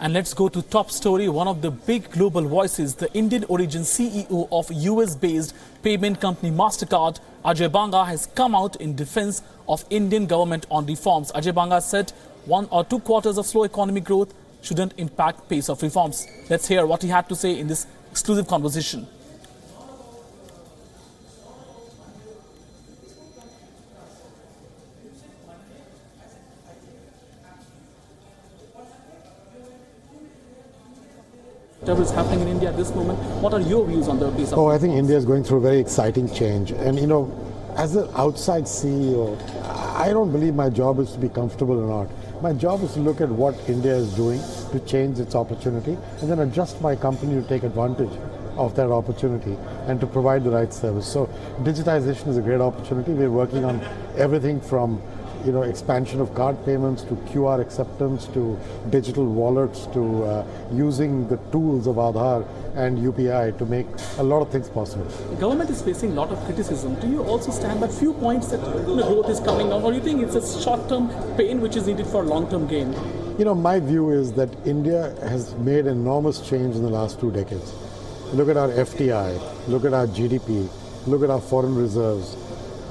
And let's go to top story. One of the big global voices, the Indian origin CEO of US-based payment company Mastercard, Ajaypal Banga, has come out in defense of Indian government on reforms. Ajaypal Banga said 1 or 2 quarters of slow economic growth shouldn't impact pace of reforms. Let's hear what he had to say in this exclusive conversation. Whatever is happening in India at this moment, what are your views on the pace of I think India is going through a very exciting change. And, as an outside CEO, I don't believe my job is to be comfortable or not. My job is to look at what India is doing to change its opportunity and then adjust my company to take advantage of that opportunity and to provide the right service. So digitization is a great opportunity. We're working on everything from expansion of card payments to QR acceptance to digital wallets to using the tools of Aadhaar and UPI to make a lot of things possible. The government is facing a lot of criticism. Do you also stand by few points that the growth is coming down, or do you think it's a short-term pain which is needed for long-term gain? My view is that India has made enormous change in the last 2 decades. Look at our FDI, look at our GDP, look at our foreign reserves.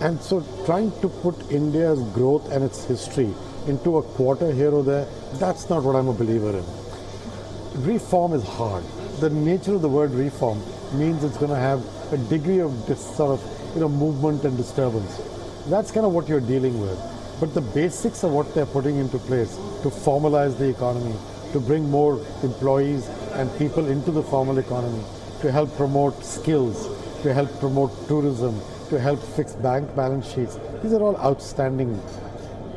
And so trying to put India's growth and its history into a quarter here or there, that's not what I'm a believer in. Reform is hard. The nature of the word reform means it's going to have a degree of this sort of movement and disturbance. That's kind of what you're dealing with. But the basics of what they're putting into place to formalize the economy, to bring more employees and people into the formal economy, to help promote skills, to help promote tourism, to help fix bank balance sheets. These are all outstanding,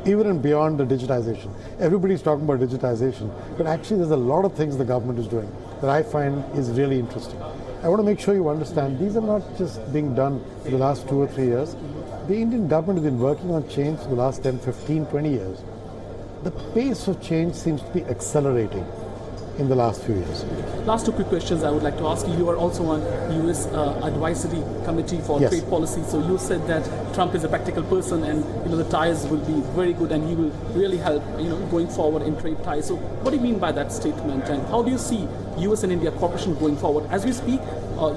even and beyond the digitization. Everybody's talking about digitization, but actually there's a lot of things the government is doing that I find is really interesting. I want to make sure you understand these are not just being done in the last 2 or 3 years. The Indian government has been working on change for the last 10, 15, 20 years. The pace of change seems to be accelerating in the last few years. Last 2 quick questions I would like to ask you. You are also on US Advisory Committee for Trade Policy. So you said that Trump is a practical person and the ties will be very good and he will really help going forward in trade ties. So what do you mean by that statement, and how do you see US and India cooperation going forward? As we speak,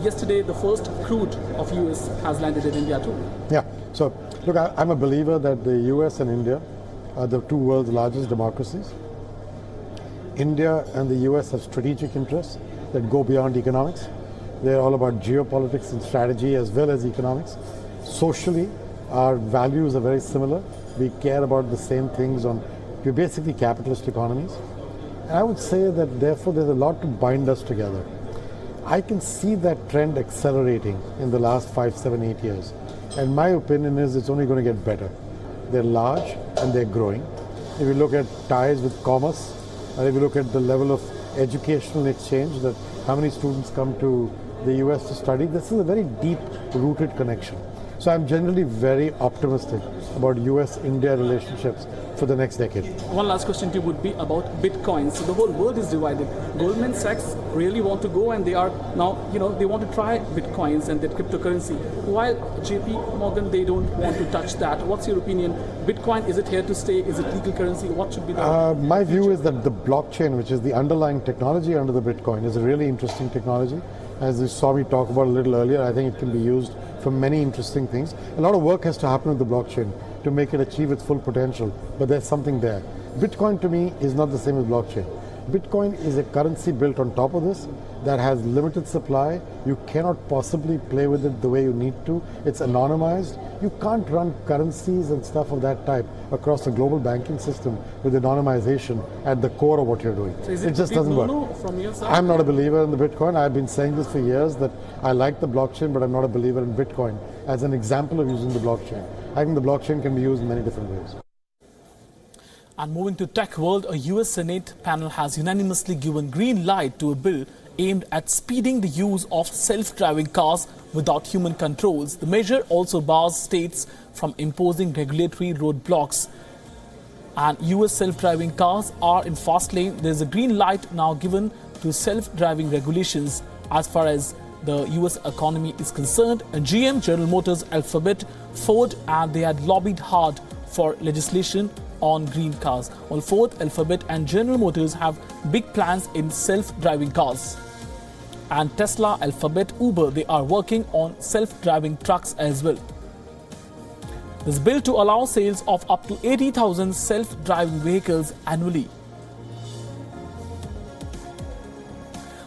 yesterday the first crude of US has landed in India too. Yeah, so look, I'm a believer that the US and India are the 2 world's largest democracies. India and the US have strategic interests that go beyond economics. They're all about geopolitics and strategy as well as economics. Socially, our values are very similar. We care about the same things. We're basically capitalist economies. And I would say that therefore there's a lot to bind us together. I can see that trend accelerating in the last 5, 7, 8 years. And my opinion is it's only going to get better. They're large and they're growing. If you look at ties with commerce, and if you look at the level of educational exchange, that how many students come to the US to study, this is a very deep-rooted connection. So I'm generally very optimistic about US-India relationships for the next decade. One last question to you would be about Bitcoin. So the whole world is divided. Goldman Sachs really want to go, and they are now, they want to try Bitcoins and that cryptocurrency. While JP Morgan, they don't want to touch that. What's your opinion? Bitcoin, is it here to stay? Is it legal currency? What should be the My view is that the blockchain, which is the underlying technology under the Bitcoin, is a really interesting technology. As you saw me talk about a little earlier, I think it can be used for many interesting things. A lot of work has to happen with the blockchain to make it achieve its full potential, but there's something there. Bitcoin to me is not the same as blockchain. Bitcoin is a currency built on top of this that has limited supply. You cannot possibly play with it the way you need to. It's anonymized. You can't run currencies and stuff of that type across the global banking system with anonymization at the core of what you're doing. So it just doesn't work. From your side? I'm not a believer in the Bitcoin. I've been saying this for years that I like the blockchain, but I'm not a believer in Bitcoin as an example of using the blockchain. I think the blockchain can be used in many different ways. And moving to tech world, a US Senate panel has unanimously given green light to a bill aimed at speeding the use of self-driving cars without human controls. The measure also bars states from imposing regulatory roadblocks. And US self-driving cars are in fast lane. There's a green light now given to self-driving regulations as far as the US economy is concerned. GM, General Motors, Alphabet, Ford, and they had lobbied hard for legislation on green cars, while Ford, Alphabet and General Motors have big plans in self-driving cars. And Tesla, Alphabet, Uber, they are working on self-driving trucks as well. This bill to allow sales of up to 80,000 self-driving vehicles annually.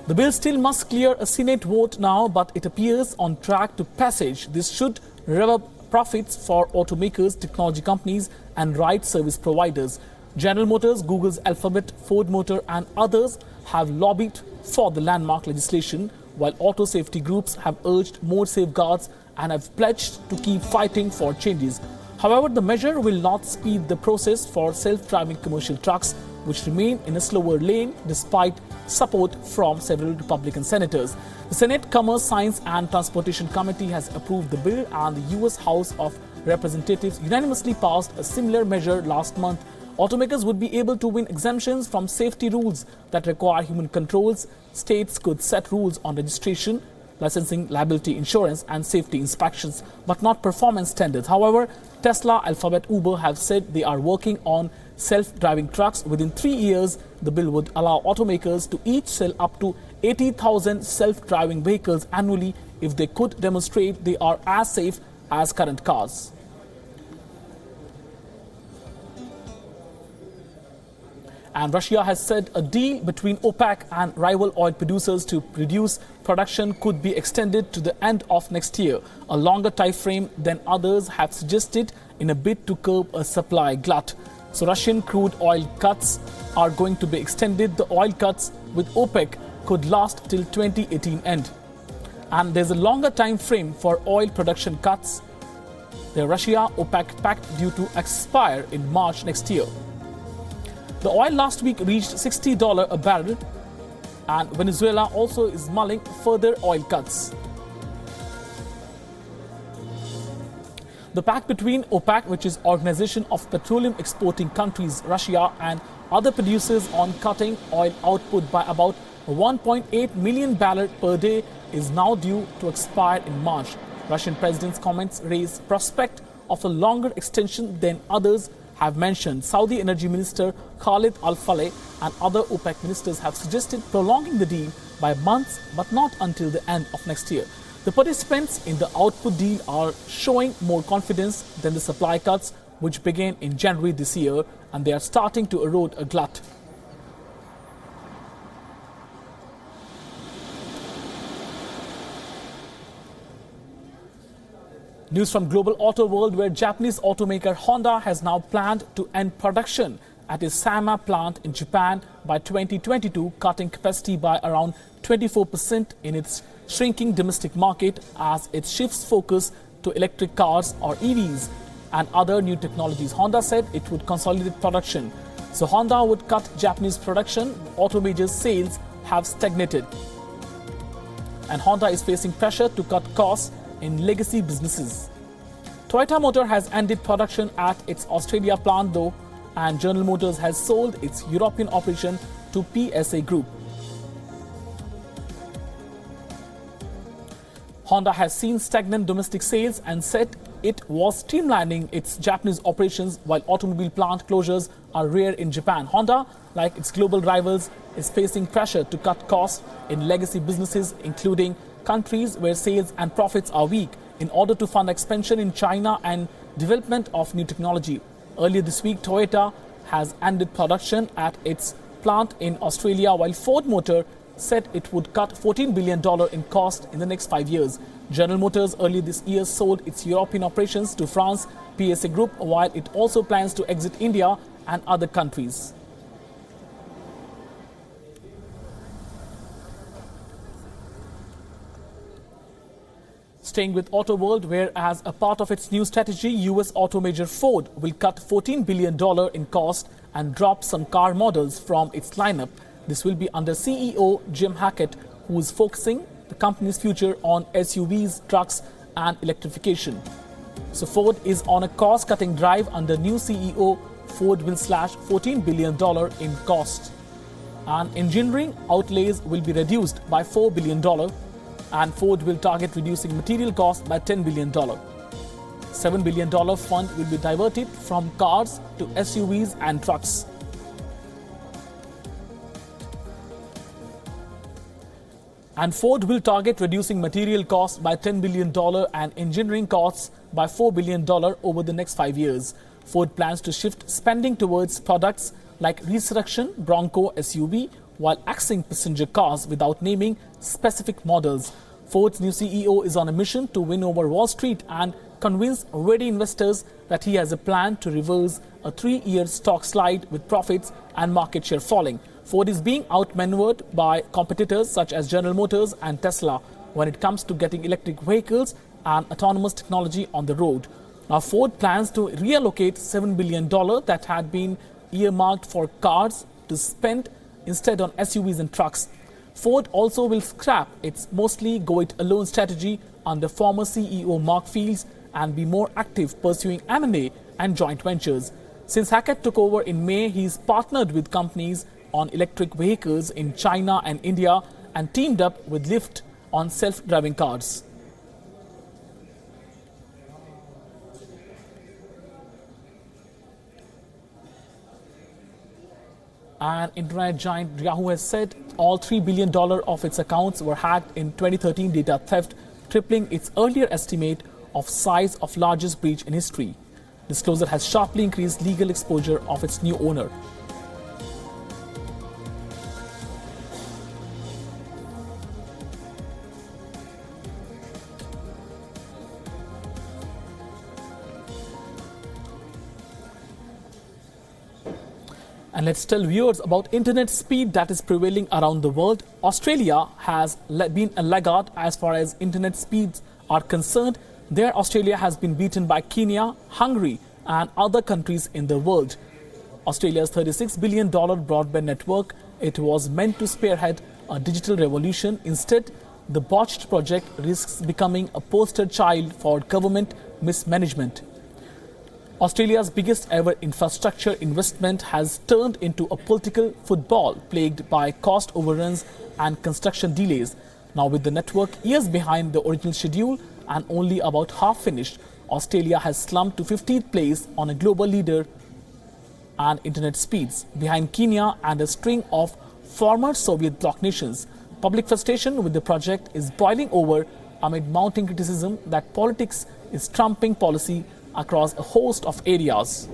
The bill still must clear a Senate vote now, but it appears on track to passage. This should rev up profits for automakers, technology companies and ride service providers. General Motors, Google's Alphabet, Ford Motor and others have lobbied for the landmark legislation, while auto safety groups have urged more safeguards and have pledged to keep fighting for changes. However, the measure will not speed the process for self-driving commercial trucks, which remain in a slower lane despite support from several Republican senators. The Senate Commerce, Science and Transportation Committee has approved the bill, and the U.S. House of Representatives unanimously passed a similar measure last month. Automakers would be able to win exemptions from safety rules that require human controls. States could set rules on registration, licensing, liability insurance and safety inspections, but not performance standards. However, Tesla, Alphabet, Uber have said they are working on self-driving trucks. Within 3 years, the bill would allow automakers to each sell up to 80,000 self-driving vehicles annually if they could demonstrate they are as safe as current cars. And Russia has said a deal between OPEC and rival oil producers to reduce production could be extended to the end of next year, a longer time frame than others have suggested in a bid to curb a supply glut. So Russian crude oil cuts are going to be extended. The oil cuts with OPEC could last till 2018 end. And there's a longer time frame for oil production cuts. The Russia-OPEC pact due to expire in March next year. The oil last week reached $60 a barrel, and Venezuela also is mulling further oil cuts. The pact between OPEC, which is Organization of Petroleum Exporting Countries, Russia and other producers on cutting oil output by about 1.8 million barrels per day, is now due to expire in March. Russian president's comments raise prospect of a longer extension than others have mentioned. Saudi Energy Minister Khalid Al-Faleh and other OPEC ministers have suggested prolonging the deal by months, but not until the end of next year. The participants in the output deal are showing more confidence than the supply cuts, which began in January this year, and they are starting to erode a glut. News from global auto world, where Japanese automaker Honda has now planned to end production at its Sama plant in Japan by 2022, cutting capacity by around 24% in its shrinking domestic market as it shifts focus to electric cars or EVs and other new technologies. Honda said it would consolidate production. So Honda would cut Japanese production. Auto majors' sales have stagnated, and Honda is facing pressure to cut costs in legacy businesses. Toyota Motor has ended production at its Australia plant though, and General Motors has sold its European operation to PSA Group. Honda has seen stagnant domestic sales and said it was streamlining its Japanese operations, while automobile plant closures are rare in Japan. Honda, like its global rivals, is facing pressure to cut costs in legacy businesses, including countries where sales and profits are weak, in order to fund expansion in China and development of new technology. Earlier this week, Toyota has ended production at its plant in Australia, while Ford Motor said it would cut $14 billion in cost in the next 5 years. General Motors earlier this year sold its European operations to France PSA Group, while it also plans to exit India and other countries. Staying with Auto World, where as a part of its new strategy, US auto major Ford will cut $14 billion in cost and drop some car models from its lineup. This will be under CEO Jim Hackett, who is focusing the company's future on SUVs, trucks and electrification. So Ford is on a cost-cutting drive. Under new CEO, Ford will slash $14 billion in cost. And engineering outlays will be reduced by $4 billion. And Ford will target reducing material costs by $10 billion. $7 billion fund will be diverted from cars to SUVs and trucks. And Ford will target reducing material costs by $10 billion and engineering costs by $4 billion over the next 5 years. Ford plans to shift spending towards products like Resurrection Bronco SUV while axing passenger cars without naming specific models. Ford's new CEO is on a mission to win over Wall Street and convince ready investors that he has a plan to reverse a 3-year stock slide with profits and market share falling. Ford is being outmaneuvered by competitors such as General Motors and Tesla when it comes to getting electric vehicles and autonomous technology on the road. Now, Ford plans to reallocate $7 billion that had been earmarked for cars to spend instead on SUVs and trucks. Ford also will scrap its mostly go-it-alone strategy under former CEO Mark Fields and be more active pursuing M&A and joint ventures. Since Hackett took over in May, he's partnered with companies on electric vehicles in China and India and teamed up with Lyft on self-driving cars. And internet giant Yahoo has said all $3 billion of its accounts were hacked in 2013 data theft, tripling its earlier estimate of size of largest breach in history. Disclosure has sharply increased legal exposure of its new owner. And let's tell viewers about internet speed that is prevailing around the world. Australia has been a laggard as far as internet speeds are concerned. There, Australia has been beaten by Kenya, Hungary, and other countries in the world. Australia's $36 billion broadband network, it was meant to spearhead a digital revolution. Instead, the botched project risks becoming a poster child for government mismanagement. Australia's biggest ever infrastructure investment has turned into a political football plagued by cost overruns and construction delays. Now, with the network years behind the original schedule and only about half finished, Australia has slumped to 15th place on a global leader and internet speeds, behind Kenya and a string of former Soviet bloc nations. Public frustration with the project is boiling over amid mounting criticism that politics is trumping policy across a host of areas.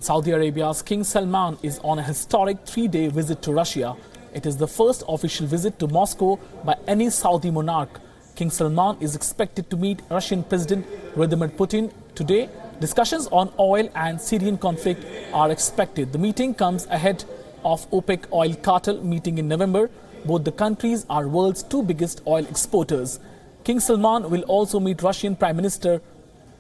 Saudi Arabia's King Salman is on a historic 3-day visit to Russia. It is the first official visit to Moscow by any Saudi monarch. King Salman is expected to meet Russian President Vladimir Putin today. Discussions on oil and Syrian conflict are expected. The meeting comes ahead of OPEC oil cartel meeting in November. Both the countries are world's 2 biggest oil exporters. King Salman will also meet Russian Prime Minister,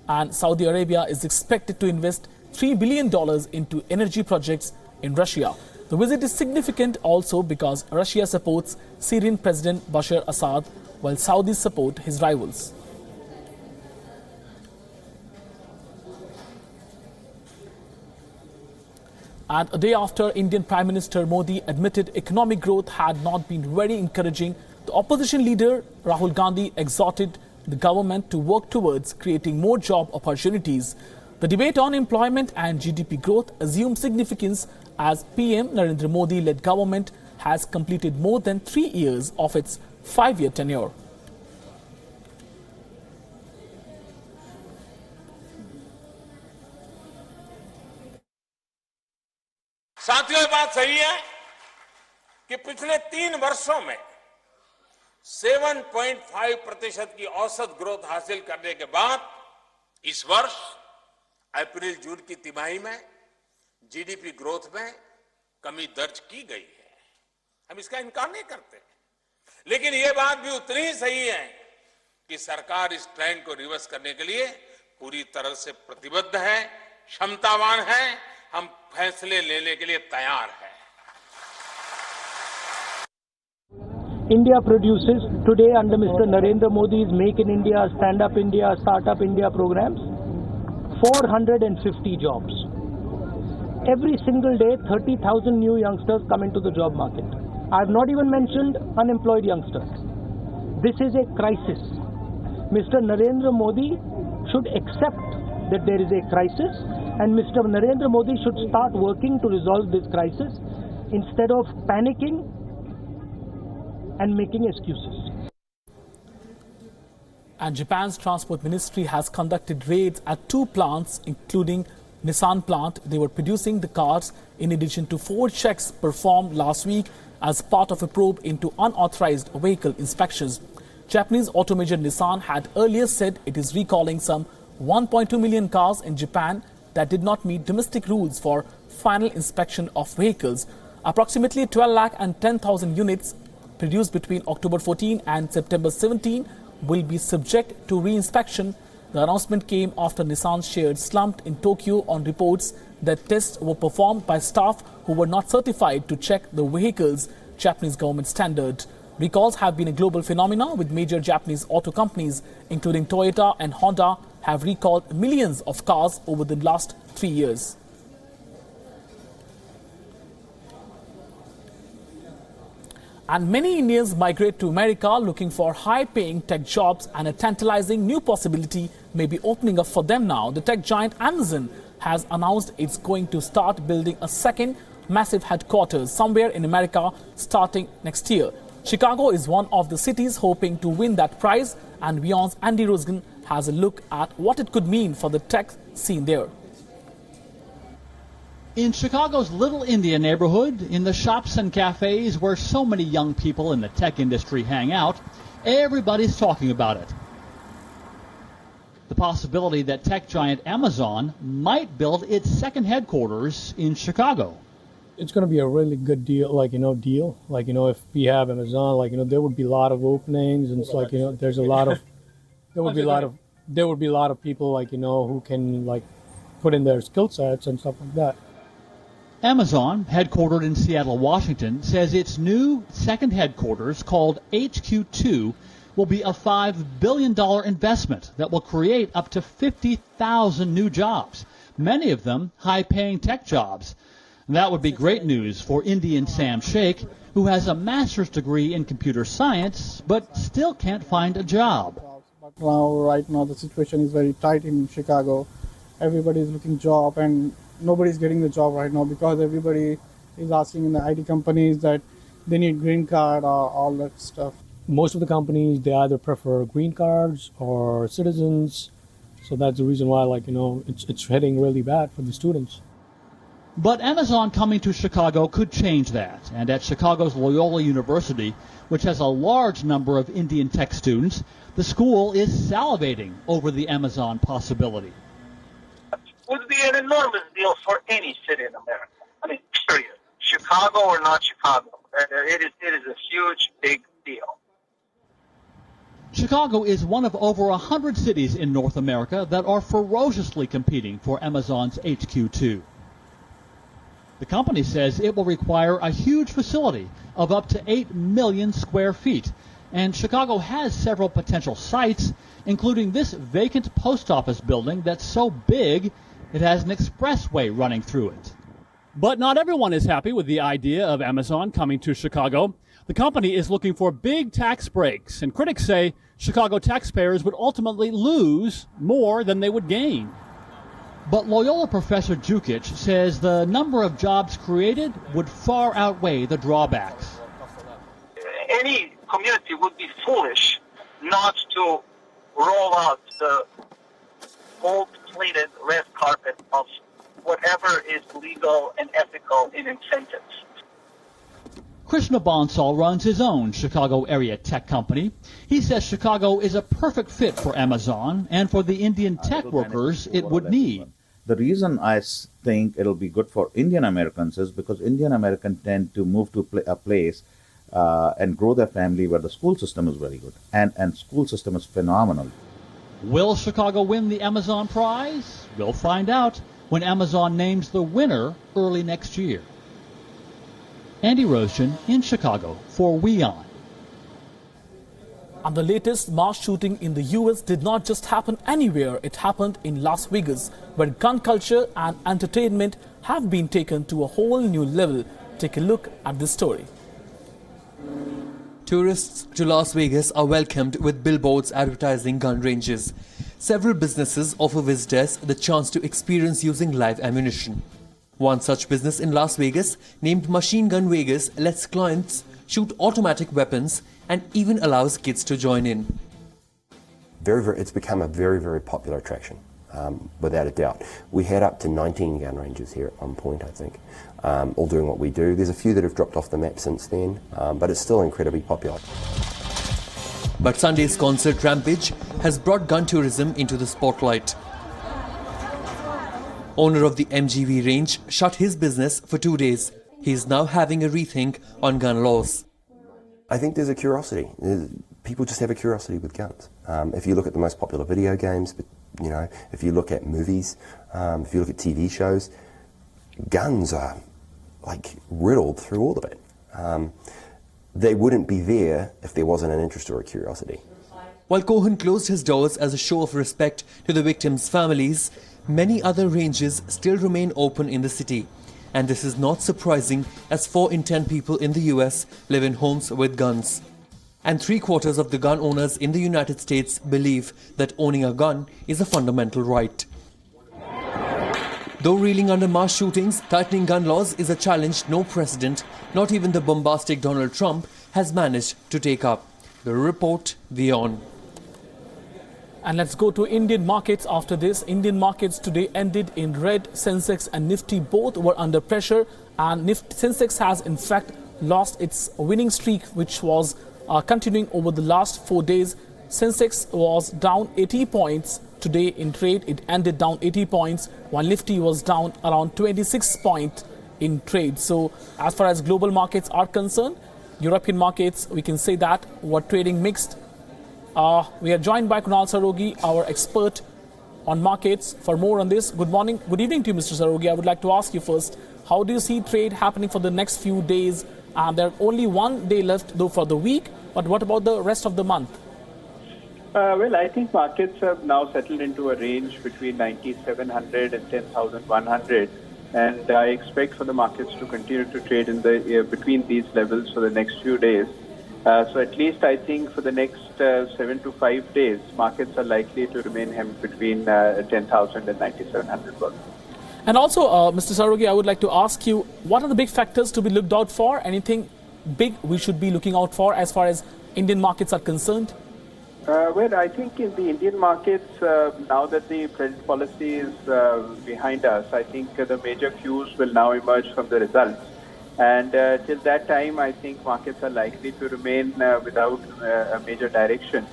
and Saudi Arabia is expected to invest $3 billion into energy projects in Russia. The visit is significant also because Russia supports Syrian President Bashar Assad, while Saudis support his rivals. And a day after Indian Prime Minister Modi admitted economic growth had not been very encouraging, the opposition leader Rahul Gandhi exhorted the government to work towards creating more job opportunities. The debate on employment and GDP growth assumes significance as PM Narendra Modi-led government has completed more than 3 years of its 5-year tenure. साथियों, ये बात सही है कि पिछले 3 वर्षों में 7.5% की औसत ग्रोथ हासिल करने के बाद इस वर्ष अप्रैल जून की तिमाही में जीडीपी ग्रोथ में कमी दर्ज की गई है। हम इसका इनकार नहीं करते, लेकिन ये बात भी उतनी ही सही है कि सरकार इस ट्रेंड को रिवर्स करने के लिए पूरी तरह से प्रतिबद्ध है, क्षमतावान है, हम फैसले लेने के लिए तैयार हैं। India produces today under Mr. Narendra Modi's Make in India, Stand Up India, Start Up India programs 450 jobs. Every single day 30,000 new youngsters come into the job market. I have not even mentioned unemployed youngsters. This is a crisis. Mr. Narendra Modi should accept that there is a crisis, and Mr. Narendra Modi should start working to resolve this crisis instead of panicking and making excuses. And Japan's transport ministry has conducted raids at 2 plants, including Nissan plant. They were producing the cars in addition to 4 checks performed last week as part of a probe into unauthorized vehicle inspections. Japanese auto major Nissan had earlier said it is recalling some 1.2 million cars in Japan that did not meet domestic rules for final inspection of vehicles. Approximately 12,10,000 units produced between October 14 and September 17 will be subject to re-inspection. The announcement came after Nissan's shares slumped in Tokyo on reports that tests were performed by staff who were not certified to check the vehicle's Japanese government standard. Recalls have been a global phenomenon, with major Japanese auto companies, including Toyota and Honda, have recalled millions of cars over the last 3 years. And many Indians migrate to America looking for high-paying tech jobs, and a tantalizing new possibility may be opening up for them now. The tech giant Amazon has announced it's going to start building a second massive headquarters somewhere in America starting next year. Chicago is one of the cities hoping to win that prize, and WION's Andy Rosgan has a look at what it could mean for the tech scene there. In Chicago's Little India neighborhood, in the shops and cafes where so many young people in the tech industry hang out, everybody's talking about it. The possibility that tech giant Amazon might build its second headquarters in Chicago. It's going to be a really good deal, if we have Amazon, there would be a lot of openings, and it's there's a lot of, there would be a lot of people, who can, put in their skill sets and stuff like that. Amazon, headquartered in Seattle, Washington, says its new second headquarters, called HQ2, will be a $5 billion investment that will create up to 50,000 new jobs, many of them high-paying tech jobs. That would be great news for Indian Sam Sheikh, who has a master's degree in computer science, but still can't find a job. But right now, the situation is very tight in Chicago. Everybody is looking job, and nobody's getting the job right now because everybody is asking in the IT companies that they need green card or all that stuff. Most of the companies, they either prefer green cards or citizens. So that's the reason why, it's heading really bad for the students. But Amazon coming to Chicago could change that. And at Chicago's Loyola University, which has a large number of Indian tech students, the school is salivating over the Amazon possibility. It would be an enormous deal for any city in America. I mean, period. Chicago or not Chicago. It is a huge, big deal. Chicago is one of over 100 cities in North America that are ferociously competing for Amazon's HQ2. The company says it will require a huge facility of up to 8 million square feet. And Chicago has several potential sites, including this vacant post office building that's so big it has an expressway running through it. But not everyone is happy with the idea of Amazon coming to Chicago. The company is looking for big tax breaks, and critics say Chicago taxpayers would ultimately lose more than they would gain. But Loyola professor Jukic says the number of jobs created would far outweigh the drawbacks. Any community would be foolish not to roll out the gold-plated red carpet of whatever is legal and ethical in incentives. Krishna Bansal runs his own Chicago area tech company. He says Chicago is a perfect fit for Amazon and for the Indian tech workers it would need. The reason I think it'll be good for Indian Americans is because Indian Americans tend to move to a place and grow their family where the school system is very good. And school system is phenomenal. Will Chicago win the Amazon prize? We'll find out when Amazon names the winner early next year. Andy Roshan in Chicago for WION. And the latest mass shooting in the US did not just happen anywhere. It happened in Las Vegas, where gun culture and entertainment have been taken to a whole new level. Take a look at this story. Tourists to Las Vegas are welcomed with billboards advertising gun ranges. Several businesses offer visitors the chance to experience using live ammunition. One such business in Las Vegas, named Machine Gun Vegas, lets clients shoot automatic weapons and even allows kids to join in. It's become a very, very popular attraction, without a doubt. We had up to 19 gun ranges here at one point, I think, all doing what we do. There's a few that have dropped off the map since then, but it's still incredibly popular. But Sunday's concert rampage has brought gun tourism into the spotlight. Owner of the MGV range shut his business for 2 days. He is now having a rethink on gun laws. I think there's a curiosity. People just have a curiosity with guns. If you look at the most popular video games, you know, if you look at movies, if you look at TV shows, guns are like riddled through all of it. They wouldn't be there if there wasn't an interest or a curiosity. While Cohen closed his doors as a show of respect to the victims' families, many other ranges still remain open in the city. And this is not surprising, as 4 in 10 people in the US live in homes with guns. And 3/4 of the gun owners in the United States believe that owning a gun is a fundamental right. Though reeling under mass shootings, tightening gun laws is a challenge no president, not even the bombastic Donald Trump, has managed to take up. The report, WION. And let's go to Indian markets after this. Indian markets today ended in red. Sensex and Nifty both were under pressure, and Sensex has in fact lost its winning streak, which was continuing over the last 4 days. Sensex was down 80 points today in trade. It ended down 80 points, while Nifty was down around 26 points in trade. So as far as global markets are concerned, European markets, we can say that were trading mixed. We are joined by Kunal Sarogi, our expert on markets. For more on this, good morning, good evening to you, Mr. Sarogi. I would like to ask you first, how do you see trade happening for the next few days? There are only 1 day left, though, for the week. But what about the rest of the month? Well, I think markets have now settled into a range between 9,700 and 10,100. And I expect for the markets to continue to trade in the between these levels for the next few days. So at least I think for the next 7 to 5 days, markets are likely to remain hemmed between 10,000 and 9,700. And also, Mr. Sarogi, I would like to ask you, what are the big factors to be looked out for? Anything big we should be looking out for as far as Indian markets are concerned? Well, I think in the Indian markets, now that the credit policy is behind us, I think the major cues will now emerge from the results. And till that time, I think markets are likely to remain without a major direction.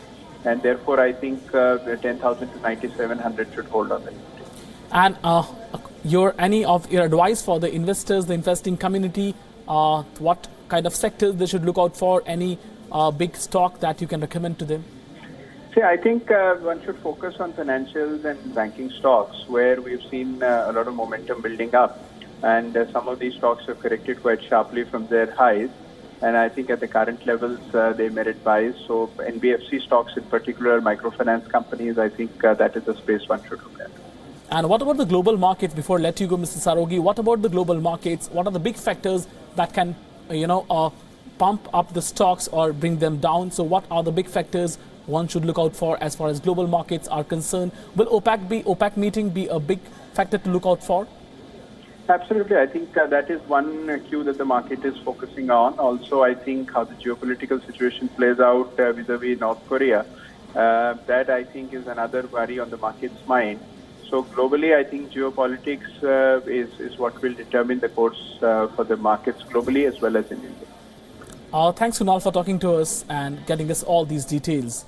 And therefore, I think 10,000 to 9,700 should hold on. And any of your advice for the investors, the investing community, what kind of sectors they should look out for? Any big stock that you can recommend to them? See, I think one should focus on financials and banking stocks, where we've seen a lot of momentum building up. And some of these stocks have corrected quite sharply from their highs. And I think at the current levels, they merit buys. So NBFC stocks in particular, microfinance companies, I think that is the space one should look at. And what about the global markets? Before I let you go, Mr. Sarogi, what about the global markets? What are the big factors that can, pump up the stocks or bring them down? So what are the big factors one should look out for as far as global markets are concerned? Will OPEC meeting be a big factor to look out for? Absolutely. I think that is one cue that the market is focusing on. Also, I think how the geopolitical situation plays out vis-a-vis North Korea, that I think is another worry on the market's mind. So globally, I think geopolitics is what will determine the course for the markets globally as well as in India. Thanks, Kunal, for talking to us and getting us all these details.